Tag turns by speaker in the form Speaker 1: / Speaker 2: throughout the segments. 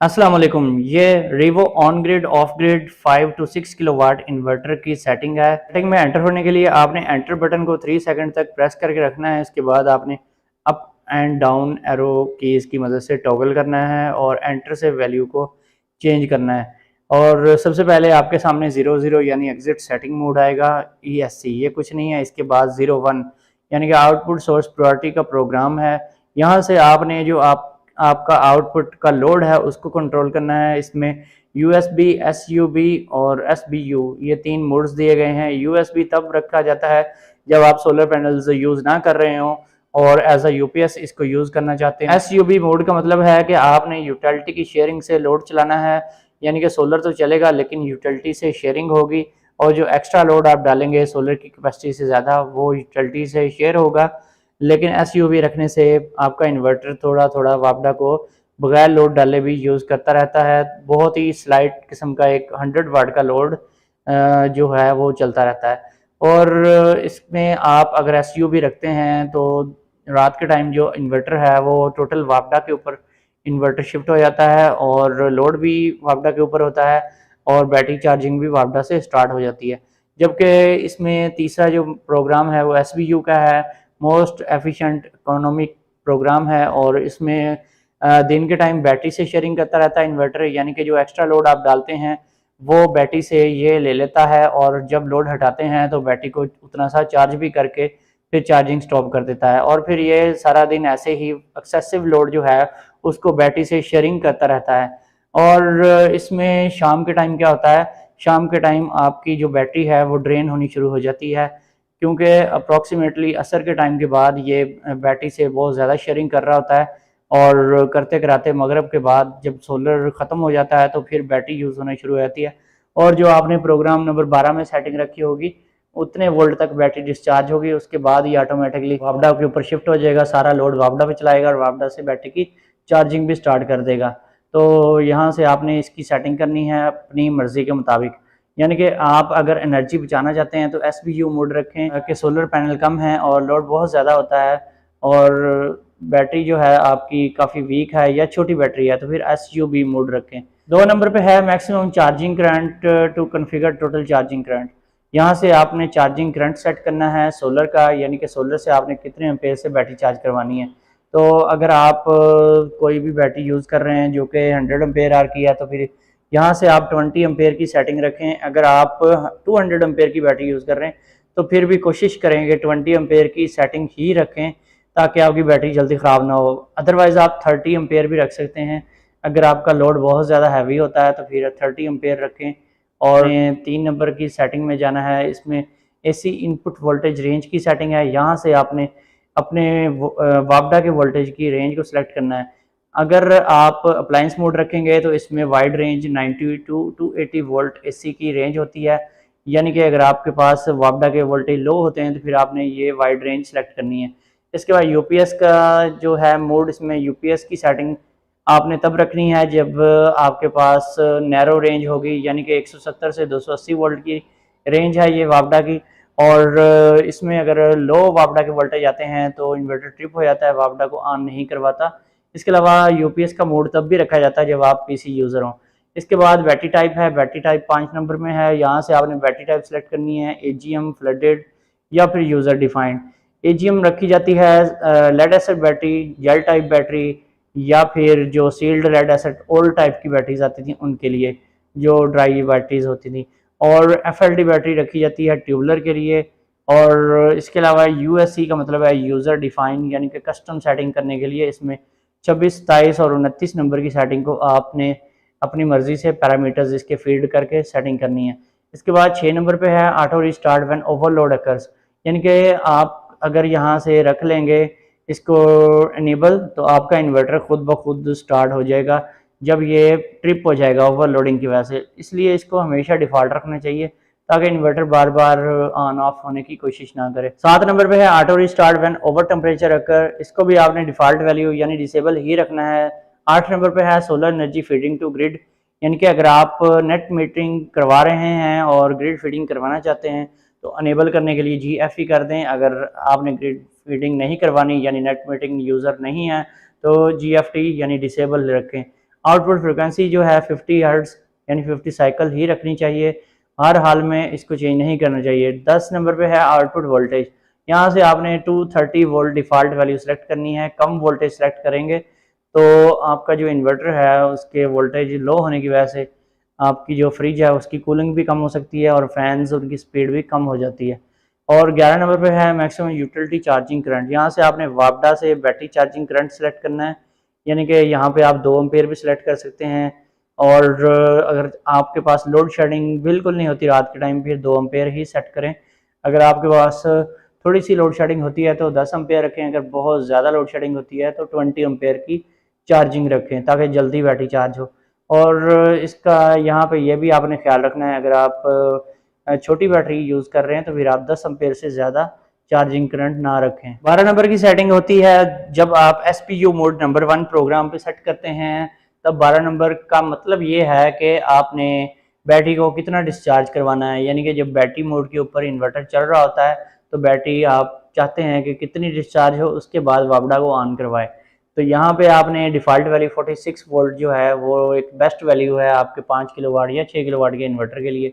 Speaker 1: अस्सलाम वालेकुम। ये Revo on grid of grid 5 to 6 kilowatt inverter की सेटिंग है। सेटिंग में एंटर होने के लिए आपने एंटर बटन को 3 सेकंड तक प्रेस करके रखना है। इसके बाद आपने up and down arrow keys की मदद से टॉगल करना है और एंटर से वैल्यू को चेंज करना है। और सबसे पहले आपके सामने 00 यानी एग्जिट सेटिंग मोड आएगा। ESC ये कुछ नहीं है। इसके बाद 01 यानी कि आउटपुट सोर्स प्रायोरिटी का प्रोग्राम है। यहाँ से आपने जो आपका आउटपुट का लोड है उसको कंट्रोल करना है। इसमें USB, SUB और SBU ये 3 मोड्स दिए गए हैं। USB तब रखा जाता है जब आप सोलर पैनल्स यूज़ ना कर रहे हो और एज अ UPS इसको यूज़ करना चाहते हैं। SUB मोड का मतलब है कि आपने यूटिलिटी की शेयरिंग से लोड चलाना है, यानी कि सोलर तो चलेगा लेकिन यूटिलिटी से शेयरिंग होगी और जो एक्स्ट्रा लोड आप डालेंगे सोलर की कैपेसिटी से ज़्यादा वो यूटिलिटी से शेयर होगा। लेकिन SUV रखने से आपका इन्वर्टर थोड़ा थोड़ा वापडा को बगैर लोड डाले भी यूज़ करता रहता है। बहुत ही स्लाइट किस्म का एक 100 वाट का लोड जो है वो चलता रहता है। और इसमें आप अगर SUV रखते हैं तो रात के टाइम जो इन्वर्टर है वो टोटल वापडा के ऊपर इन्वर्टर शिफ्ट हो जाता है और लोड भी वापडा के ऊपर होता है और बैटरी चार्जिंग भी वापडा से स्टार्ट हो जाती है। जबकि इसमें तीसरा जो प्रोग्राम है वो SBU का है, मोस्ट एफिशिएंट इकोनॉमिक प्रोग्राम है और इसमें दिन के टाइम बैटरी से शेयरिंग करता रहता है इन्वर्टर, यानी कि जो एक्स्ट्रा लोड आप डालते हैं वो बैटरी से ये ले लेता है और जब लोड हटाते हैं तो बैटरी को उतना सा चार्ज भी करके फिर चार्जिंग स्टॉप कर देता है और फिर ये सारा दिन ऐसे ही एक्सेसिव लोड जो है उसको बैटरी से शेयरिंग करता रहता है। और इसमें शाम के टाइम क्या होता है, शाम के टाइम आपकी जो बैटरी है वो ड्रेन होनी शुरू हो जाती है क्योंकि अप्रॉक्सीमेटली असर के टाइम के बाद ये बैटरी से बहुत ज़्यादा शेयरिंग कर रहा होता है और करते कराते मगरिब के बाद जब सोलर ख़त्म हो जाता है तो फिर बैटरी यूज़ होना शुरू हो जाती है और जो आपने प्रोग्राम नंबर 12 में सेटिंग रखी होगी उतने वोल्ट तक बैटरी डिस्चार्ज होगी। उसके बाद ये ऑटोमेटिकली वापडा के ऊपर शिफ्ट हो जाएगा, सारा लोड वापडा पे चलाएगा और वापडा से बैटरी की चार्जिंग भी स्टार्ट कर देगा। तो यहाँ से आपने इसकी सेटिंग करनी है अपनी मर्ज़ी के मुताबिक, यानी कि आप अगर एनर्जी बचाना चाहते हैं तो SBU मोड रखें कि सोलर पैनल कम है और लोड बहुत ज़्यादा होता है और बैटरी जो है आपकी काफ़ी वीक है या छोटी बैटरी है तो फिर SUB मोड रखें। 2 नंबर पे है maximum charging current to configure total charging current. यहाँ से आपने चार्जिंग करंट सेट करना है सोलर का, यानी कि सोलर से आपने कितने एम्पेयर से बैटरी चार्ज करवानी है। तो अगर आप कोई भी बैटरी यूज़ कर रहे हैं जो कि 100 एम्पेयर आर की है तो फिर यहाँ से आप 20 एम्पेयर की सेटिंग रखें। अगर आप 200 एम्पेयर की बैटरी यूज़ कर रहे हैं तो फिर भी कोशिश करेंगे 20 एम्पेयर की सेटिंग ही रखें ताकि आपकी बैटरी जल्दी ख़राब ना हो। अदरवाइज़ आप 30 एम्पेयर भी रख सकते हैं। अगर आपका लोड बहुत ज़्यादा हैवी होता है तो फिर 30 एम्पेयर रखें। और 3 नंबर की सेटिंग में जाना है। इसमें AC इनपुट वोल्टेज रेंज की सेटिंग है। यहाँ से आपने अपने वापडा के वोल्टेज की रेंज को सिलेक्ट करना है। अगर आप अप्लायंस मोड रखेंगे तो इसमें wide range 92 to 80 volt AC की रेंज होती है, यानी कि अगर आपके पास वापडा के वोल्टेज लो होते हैं तो फिर आपने ये वाइड रेंज सेलेक्ट करनी है। इसके बाद UPS का जो है मोड, इसमें UPS की सेटिंग आपने तब रखनी है जब आपके पास नैरो रेंज होगी, यानी कि 170 से 280 वोल्ट की रेंज है ये वापडा की। और इसमें अगर लो वापडा के वोल्टेज आते हैं तो इन्वर्टर ट्रिप हो जाता है, वापडा को ऑन नहीं करवाता। इसके अलावा UPS का मोड तब भी रखा जाता है जब आप PC यूज़र हों। इसके बाद बैटरी टाइप है, बैटरी टाइप 5 नंबर में है। यहाँ से आपने बैटरी टाइप सेलेक्ट करनी है AGM, फ्लडेड या फिर यूज़र डिफाइंड। AGM रखी जाती है lead acid battery, gel type battery या फिर जो sealed lead acid old type की बैटरीज आती थी उनके लिए, जो ड्राई बैटरीज होती थी। और FLD बैटरी रखी जाती है ट्यूबलर के लिए। और इसके अलावा USC का मतलब है यूज़र डिफाइन, यानी कि कस्टम सेटिंग करने के लिए इसमें 26, 27 और 29 नंबर की सेटिंग को आपने अपनी मर्जी से पैरामीटर्स इसके फीड करके सेटिंग करनी है। इसके बाद 6 नंबर पे है auto restart when overload occurs, यानी कि आप अगर यहाँ से रख लेंगे इसको इनेबल तो आपका इन्वर्टर खुद ब खुद स्टार्ट हो जाएगा जब ये ट्रिप हो जाएगा ओवरलोडिंग की वजह से। इसलिए इसको हमेशा डिफ़ॉल्ट रखना चाहिए ताकि इन्वर्टर बार बार ऑन ऑफ होने की कोशिश ना करे। 7 नंबर पे है auto restart when over temperature occur, इसको भी आपने डिफ़ॉल्ट वैल्यू यानी डिसेबल ही रखना है। 8 नंबर पे है solar energy feeding to grid, यानी कि अगर आप नेट मीटरिंग करवा रहे हैं और ग्रिड फीडिंग करवाना चाहते हैं तो अनेबल करने के लिए GFE कर दें। अगर आपने ग्रिड फीडिंग नहीं करवानी यानी नेट मीटरिंग यूज़र नहीं है तो GFT यानी डिसेबल रखें। आउटपुट फ्रिक्वेंसी जो है 50 हर्ट्ज यानी 50 साइकिल ही रखनी चाहिए, हर हाल में इसको चेंज नहीं करना चाहिए। 10 नंबर पे है आउटपुट वोल्टेज। यहाँ से आपने 230 वोल्ट डिफ़ॉल्ट वैल्यू सेलेक्ट करनी है। कम वोल्टेज सेलेक्ट करेंगे तो आपका जो इन्वर्टर है उसके वोल्टेज लो होने की वजह से आपकी जो फ्रिज है उसकी कूलिंग भी कम हो सकती है और फैंस उनकी स्पीड भी कम हो जाती है। और 11 नंबर पे है मैक्सिमम यूटिलिटी चार्जिंग करंट। यहाँ से आपने वापडा से बैटरी चार्जिंग करंट सेलेक्ट करना है, यानी कि यहाँ पे आप 2 एम्पेयर भी सिलेक्ट कर सकते हैं। और अगर आपके पास लोड शेडिंग बिल्कुल नहीं होती रात के टाइम, फिर 2 एम्पेयर ही सेट करें। अगर आपके पास थोड़ी सी लोड शेडिंग होती है तो 10 एम्पेयर रखें, अगर बहुत ज़्यादा लोड शेडिंग होती है तो 20 एम्पेयर की चार्जिंग रखें ताकि जल्दी बैटरी चार्ज हो। और इसका यहाँ पे ये भी आपने ख्याल रखना है, अगर आप छोटी बैटरी यूज़ कर रहे हैं तो फिर आप 10 एम्पेयर से ज़्यादा चार्जिंग करंट ना रखें। 12 नंबर की सेटिंग होती है जब आप SPU मोड नंबर 1 प्रोग्राम पे सेट करते हैं, तब 12 नंबर का मतलब ये है कि आपने बैटरी को कितना डिस्चार्ज करवाना है, यानी कि जब बैटरी मोड के ऊपर इन्वर्टर चल रहा होता है तो बैटरी आप चाहते हैं कि कितनी डिस्चार्ज हो, उसके बाद वापडा को ऑन करवाएं। तो यहाँ पे आपने डिफ़ॉल्ट वैल्यू 46 वोल्ट जो है वो एक बेस्ट वैल्यू है आपके 5 किलोवाट या 6 किलोवाट के इन्वर्टर के लिए,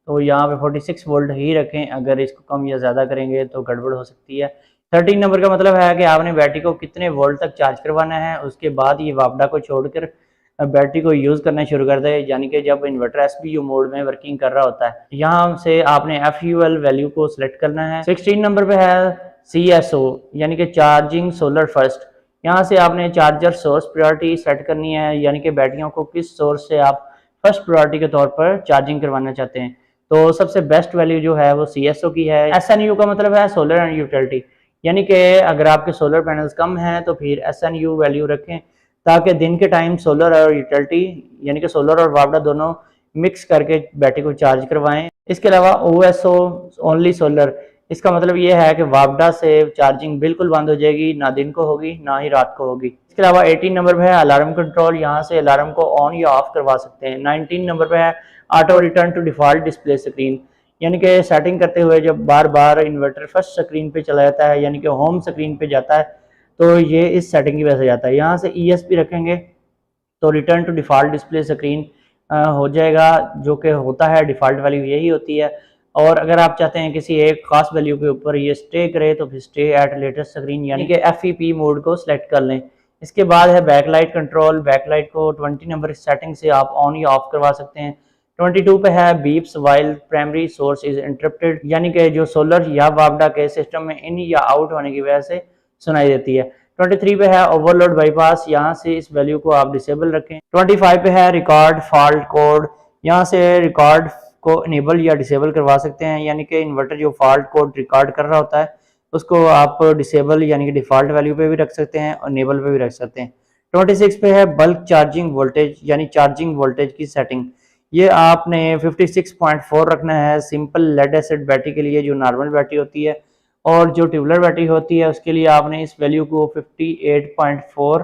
Speaker 1: तो यहाँ पे 46 वोल्ट ही रखें। अगर इसको कम या ज़्यादा करेंगे तो गड़बड़ हो सकती है। 13 नंबर का मतलब है कि आपने बैटरी को कितने वोल्ट तक चार्ज करवाना है, उसके बाद ये वापडा को छोड़कर बैटरी को यूज़ करना शुरू कर दे, यानी कि जब इन्वर्टर SPU मोड में वर्किंग कर रहा होता है। यहाँ से आपने FUL वैल्यू को सिलेक्ट करना है। 16 नंबर पे है CSO यानी कि चार्जिंग सोलर फर्स्ट। यहाँ से आपने चार्जर सोर्स प्रायोरिटी सेट करनी है, यानी कि बैटरियों को किस सोर्स से आप फर्स्ट प्रायोरिटी के तौर पर चार्जिंग करवाना चाहते हैं। तो सबसे बेस्ट वैल्यू जो है वो CSO की है। SNU का मतलब है सोलर एंड यूटिलिटी, यानी कि अगर आपके सोलर पैनल्स कम हैं तो फिर SNU वैल्यू रखें ताकि दिन के टाइम सोलर और यूटिलिटी यानी कि सोलर और वापडा दोनों मिक्स करके बैटरी को चार्ज करवाएं। इसके अलावा OSO ओनली सोलर, इसका मतलब ये है कि वापडा से चार्जिंग बिल्कुल बंद हो जाएगी, ना दिन को होगी ना ही रात को होगी। इसके अलावा 18 नंबर पे है अलार्म कंट्रोल। यहाँ से अलार्म को ऑन या ऑफ करवा सकते हैं। 19 नंबर पे है auto return to default display screen, यानी कि सेटिंग करते हुए जब बार बार इन्वर्टर फर्स्ट स्क्रीन पे चला जाता है यानी कि होम स्क्रीन पे जाता है तो ये इस सेटिंग की वजह से जाता है। यहाँ से ESP रखेंगे तो return to default display screen हो जाएगा, जो कि होता है डिफ़ॉल्ट वैल्यू यही होती है। और अगर आप चाहते हैं किसी एक खास वैल्यू के ऊपर ये स्टे करे तो फिर स्टे एट लेटेस्ट स्क्रीन यानी कि FEP मोड को सिलेक्ट कर लें। इसके बाद है बैकलाइट कंट्रोल। बैकलाइट को 20 नंबर सेटिंग से आप ऑन या ऑफ करवा सकते हैं। 22 पे है beeps while primary source is interrupted, यानी कि जो सोलर या वापडा के सिस्टम में इन या आउट होने की वजह से सुनाई देती है। 23 पे है ओवरलोड बाईपास, यहाँ से इस वैल्यू को आप डिसेबल रखें। 25 पे है रिकॉर्ड फॉल्ट कोड, यहाँ से रिकॉर्ड को इनेबल या डिसेबल करवा सकते हैं, यानी कि इन्वर्टर जो फॉल्ट कोड रिकॉर्ड कर रहा होता है उसको आप डिसेबल यानी कि डिफ़ॉल्ट वैल्यू पे भी रख सकते हैं और इनेबल पे भी रख सकते हैं। 26 पे है बल्क चार्जिंग वोल्टेज यानी चार्जिंग वोल्टेज की सेटिंग। ये आपने 56.4 रखना है सिंपल लेड एसिड बैटरी के लिए जो नॉर्मल बैटरी होती है, और जो ट्यूबलर बैटरी होती है उसके लिए आपने इस वैल्यू को 58.4,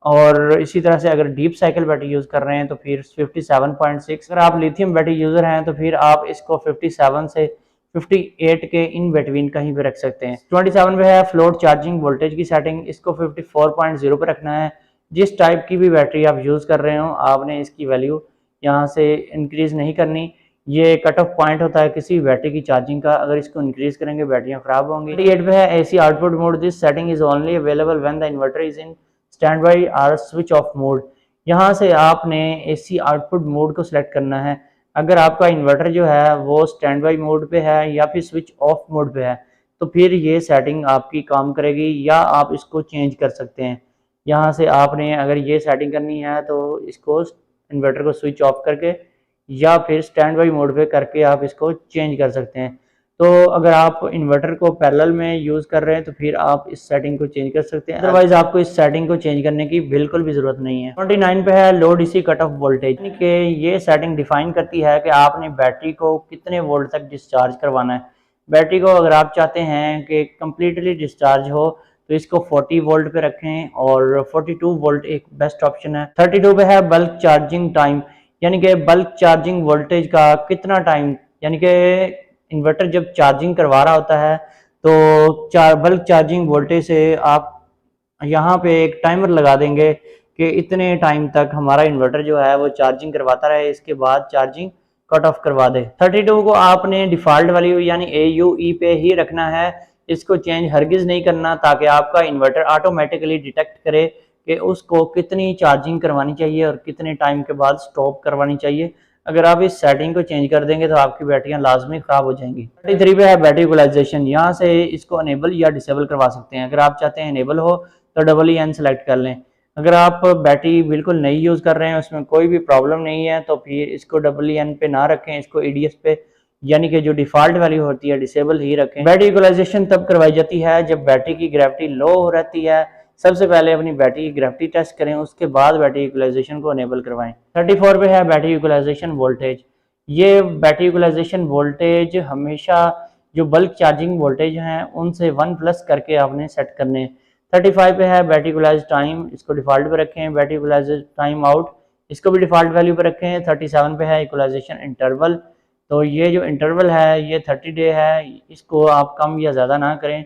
Speaker 1: और इसी तरह से अगर डीप साइकिल बैटरी यूज़ कर रहे हैं तो फिर 57.6। अगर आप लिथियम बैटरी यूज़र हैं तो फिर आप इसको 57 से 58 के इन बिटवीन कहीं पे रख सकते हैं। 27 पे है फ्लोट चार्जिंग वोल्टेज की सेटिंग, इसको 54.0 पे रखना है। जिस टाइप की भी बैटरी आप यूज़ कर रहे हो आपने इसकी वैल्यू यहाँ से इंक्रीज़ नहीं करनी। ये कट ऑफ पॉइंट होता है किसी बैटरी की चार्जिंग का, अगर इसको इंक्रीज करेंगे बैटरियाँ खराब होंगी। 38 पे है AC output mode. This setting is only available when the inverter is in stand by और स्विच ऑफ मोड। यहाँ से आपने AC आउटपुट मोड को सिलेक्ट करना है। अगर आपका इन्वर्टर जो है वो स्टैंड बाई मोड पे है या फिर स्विच ऑफ मोड पे है तो फिर ये सेटिंग आपकी काम करेगी, या आप इसको चेंज कर सकते हैं। यहाँ से आपने अगर ये सेटिंग करनी है तो इसको इन्वर्टर को स्विच ऑफ करके या फिर स्टैंड बाई मोड पे करके आप इसको चेंज कर सकते हैं। तो अगर आप इन्वर्टर को पैरेलल में यूज़ कर रहे हैं तो फिर आप इस सेटिंग को चेंज कर सकते हैं, अदरवाइज आपको इस सेटिंग को चेंज करने की बिल्कुल भी ज़रूरत नहीं है। 29 पे है लो DC कट ऑफ वोल्टेज, यानी कि ये सेटिंग डिफाइन करती है कि आपने बैटरी को कितने वोल्ट तक डिस्चार्ज करवाना है। बैटरी को अगर आप चाहते हैं कि कम्प्लीटली डिस्चार्ज हो तो इसको 40 वोल्ट पे रखें, और 42 वोल्ट एक बेस्ट ऑप्शन है। 32 पे है बल्क चार्जिंग टाइम, यानी कि बल्क चार्जिंग वोल्टेज का कितना टाइम, यानी कि इन्वर्टर जब चार्जिंग करवा रहा होता है तो बल्क चार्जिंग वोल्टेज से आप यहाँ पे एक टाइमर लगा देंगे कि इतने टाइम तक हमारा इन्वर्टर जो है वो चार्जिंग करवाता रहे, इसके बाद चार्जिंग कट ऑफ करवा दे। 32 को आपने डिफ़ॉल्ट वैल्यू यानी AUE पे ही रखना है, इसको चेंज हरगिज़ नहीं करना, ताकि आपका इन्वर्टर ऑटोमेटिकली डिटेक्ट करे कि उसको कितनी चार्जिंग करवानी चाहिए और कितने टाइम के बाद स्टॉप करवानी चाहिए। अगर आप इस सेटिंग को चेंज कर देंगे तो आपकी बैटरियां लाजमी ख़राब हो जाएंगी। 33 पे है बैटरी इक्वलाइजेशन, यहाँ से इसको अनेबल या डिसेबल करवा सकते हैं। अगर आप चाहते हैं अनेबल हो तो EN सेलेक्ट कर लें। अगर आप बैटरी बिल्कुल नहीं यूज़ कर रहे हैं, उसमें कोई भी प्रॉब्लम नहीं है, तो फिर इसको EN पे ना रखें, इसको EDS पे यानी कि जो डिफ़ॉल्ट वैल्यू होती है डिसेबल ही रखें। बैटरी इक्वलाइजेशन तब करवाई जाती है जब बैटरी की ग्रेविटी लो रहती है। सबसे पहले अपनी बैटरी की ग्रेविटी टेस्ट करें, उसके बाद बैटरी इक्वलाइजेशन को अनेबल करवाएं। 34 पे है बैटरी इक्वलाइजेशन वोल्टेज। ये बैटरी इक्वलाइजेशन वोल्टेज हमेशा जो बल्क चार्जिंग वोल्टेज हैं उनसे 1+ करके आपने सेट करने। 35 पे है बैटरी इक्वलाइज टाइम, इसको डिफ़ॉल्ट पे रखें। बैटरी इक्वलाइज टाइम आउट, इसको भी डिफ़ॉल्ट वैल्यू पे रखें। 37 पे है इक्वलाइजेशन इंटरवल, तो ये जो इंटरवल है ये 30 डे है, इसको आप कम या ज़्यादा ना करें,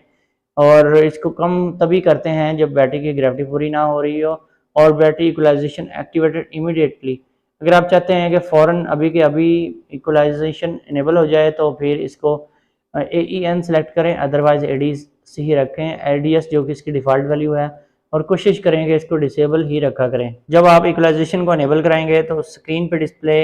Speaker 1: और इसको कम तभी करते हैं जब बैटरी की ग्रेविटी पूरी ना हो रही हो और बैटरी इक्वलाइजेशन एक्टिवेटेड इमीडिएटली। अगर आप चाहते हैं कि फ़ौरन अभी के अभी इक्वलाइजेशन इनेबल हो जाए तो फिर इसको AEN सेलेक्ट करें, अदरवाइज ADS ही रखें, ADS जो कि इसकी डिफ़ॉल्ट वैल्यू है, और कोशिश करें कि इसको डिसेबल ही रखा करें। जब आप इक्वलाइजेशन को इनेबल कराएंगे तो स्क्रीन पे डिस्प्ले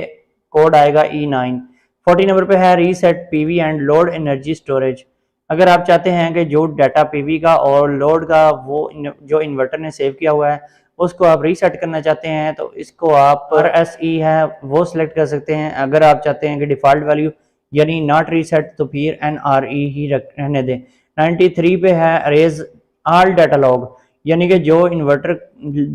Speaker 1: कोड आएगा E9। 40 नंबर पे है reset PV and load energy storage. अगर आप चाहते हैं कि जो डाटा PV का और लोड का वो जो इन्वर्टर ने सेव किया हुआ है उसको आप रीसेट करना चाहते हैं तो इसको आप RSE है वो सिलेक्ट कर सकते हैं। अगर आप चाहते हैं कि डिफ़ॉल्ट वैल्यू यानी नॉट रीसेट तो फिर NRE ही रहने दें। 93 पे है अरेज ऑल डाटा लॉग, यानी कि जो इन्वर्टर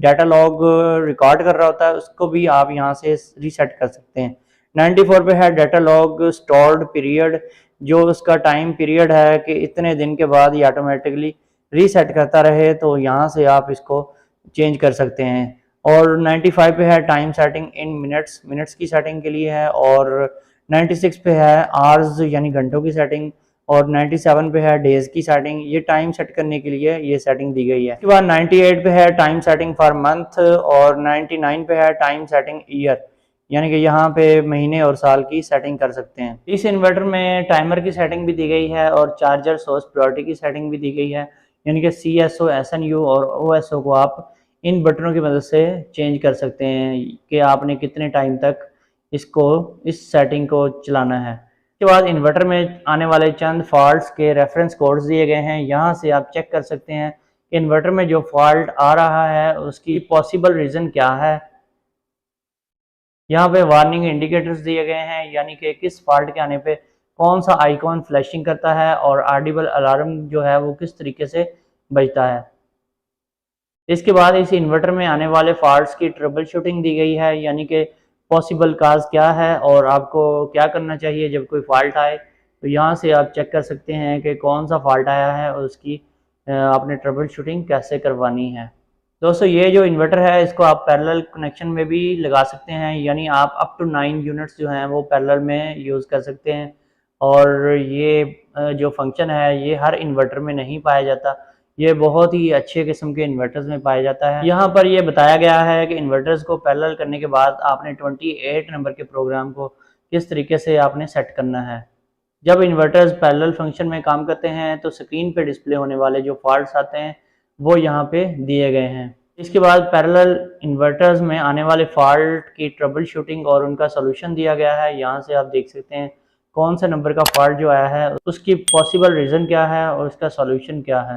Speaker 1: डाटा लॉग रिकॉर्ड कर रहा होता है उसको भी आप यहाँ से रीसेट कर सकते हैं। 94 पे है डाटा लॉग स्टोर्ड पीरियड, जो उसका टाइम पीरियड है कि इतने दिन के बाद ये ऑटोमेटिकली रीसेट करता रहे, तो यहाँ से आप इसको चेंज कर सकते हैं। और 95 पे है टाइम सेटिंग इन मिनट्स की सेटिंग के लिए है, और 96 पे है आवर्स यानी घंटों की सेटिंग, और 97 पे है डेज की सेटिंग। ये टाइम सेट करने के लिए ये सेटिंग दी गई है। उसके बाद 98 पे है टाइम सेटिंग फॉर मंथ, और 99 पे है टाइम सेटिंग ईयर, यानी कि यहाँ पे महीने और साल की सेटिंग कर सकते हैं। इस इन्वर्टर में टाइमर की सेटिंग भी दी गई है और चार्जर सोर्स प्रायोरिटी की सेटिंग भी दी गई है, यानी कि CSO, SNU और OSO को आप इन बटनों की मदद से चेंज कर सकते हैं कि आपने कितने टाइम तक इसको इस सेटिंग को चलाना है। उसके बाद इन्वर्टर में आने वाले चंद फॉल्ट्स के रेफरेंस कोड्स दिए गए हैं, यहाँ से आप चेक कर सकते हैं कि इन्वर्टर में जो फॉल्ट आ रहा है उसकी पॉसिबल रीज़न क्या है। यहाँ पे वार्निंग इंडिकेटर्स दिए गए हैं, यानी कि किस फॉल्ट के आने पे कौन सा आइकॉन फ्लैशिंग करता है और ऑडिबल अलार्म जो है वो किस तरीके से बजता है। इसके बाद इस इन्वर्टर में आने वाले फॉल्ट्स की ट्रबल शूटिंग दी गई है, यानी कि पॉसिबल काज क्या है और आपको क्या करना चाहिए जब कोई फॉल्ट आए। तो यहाँ से आप चेक कर सकते हैं कि कौन सा फॉल्ट आया है और उसकी आपने ट्रबल शूटिंग कैसे करवानी है। दोस्तों ये जो इन्वर्टर है इसको आप पैरेलल कनेक्शन में भी लगा सकते हैं, यानी आप अप टू 9 यूनिट्स जो हैं वो पैरेलल में यूज़ कर सकते हैं, और ये जो फंक्शन है ये हर इन्वर्टर में नहीं पाया जाता, ये बहुत ही अच्छे किस्म के इन्वर्टर्स में पाया जाता है। यहाँ पर ये बताया गया है कि इन्वर्टर्स को पैरेलल करने के बाद आपने 28 नंबर के प्रोग्राम को किस तरीके से आपने सेट करना है। जब इन्वर्टर्स पैरेलल फंक्शन में काम करते हैं तो स्क्रीन पे डिस्प्ले होने वाले जो फॉल्ट्स आते हैं वो यहाँ पे दिए गए हैं। इसके बाद पैरेलल इन्वर्टर्स में आने वाले फॉल्ट की ट्रबल शूटिंग और उनका सोल्यूशन दिया गया है। यहाँ से आप देख सकते हैं कौन सा नंबर का फॉल्ट जो आया है उसकी पॉसिबल रीज़न क्या है और उसका सोल्यूशन क्या है।